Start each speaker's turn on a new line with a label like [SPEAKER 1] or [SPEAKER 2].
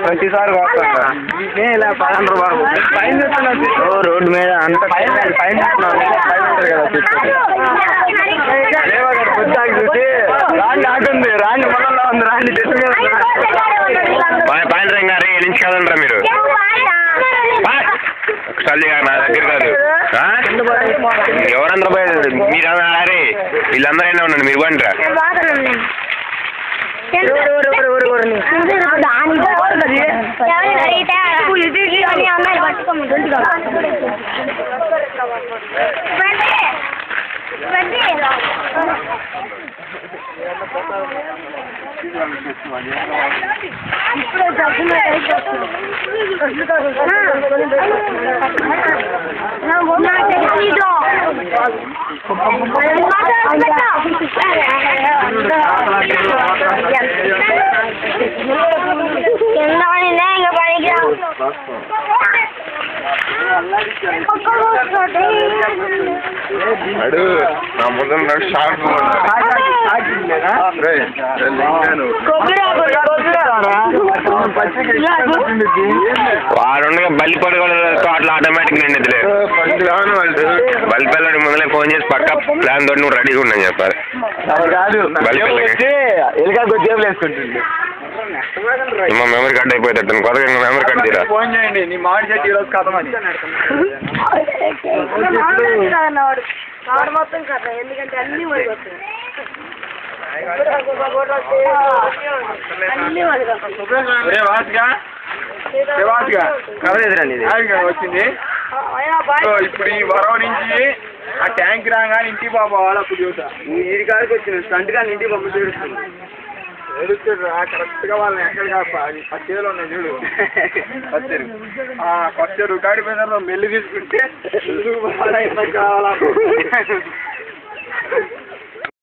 [SPEAKER 1] ప్రతిసారి ఇలా 500 రూపాయలు ఫైన్ రోడ్డు మీద అంత ఫైన్ చూసి రాండి ఆటుంది రాండి మొదల్లో ఉంది రాండి చెట్టు మీద
[SPEAKER 2] పాయింట్ గారు నుంచి కదంటారా మీరు ఒకసారి నా దగ్గర కాదు ఎవరందరూ మీరు అరే వీళ్ళందరూ అయినా ఉండండి మీరు బండిరా అడు నా ముందు షార్ప్ వాడు బల్లి పడుకోవడంతో అట్లా ఆటోమేటిక్ నిండిదిలే బల్లి పిల్లడి ముందులే ఫోన్ చేసి పక్క ప్లాన్ తోటి నువ్వు రెడీగా ఉండని చెప్పారు మా మెమరీ కార్డ్ అయిపోతాడు కొత్తగా మెమరీ కార్డ్ తీరా
[SPEAKER 1] ఫోన్ చేయండి నీ మామిడి చెట్టు ఈరోజు కథమని
[SPEAKER 3] మొత్తం కదా ఎందుకంటే అన్ని
[SPEAKER 1] వచ్చింది ఇప్పుడు ఈ వరం నుంచి ఆ ట్యాంక్ రాగానే ఇంటికి పోవాలి అప్పుడు చూసా ఈ కాడికి వచ్చింది స్టంట్ కానీ ఇంటికి పంపి చూడుస్తుంది ఎడుస్తాడు కరెక్ట్ గా వాళ్ళని ఎక్కడ పచ్చేలు ఉన్నాయి చూడు పచ్చేరు పచ్చేరు కాడిపోయిన మెల్లి తీసుకుంటే కావాలా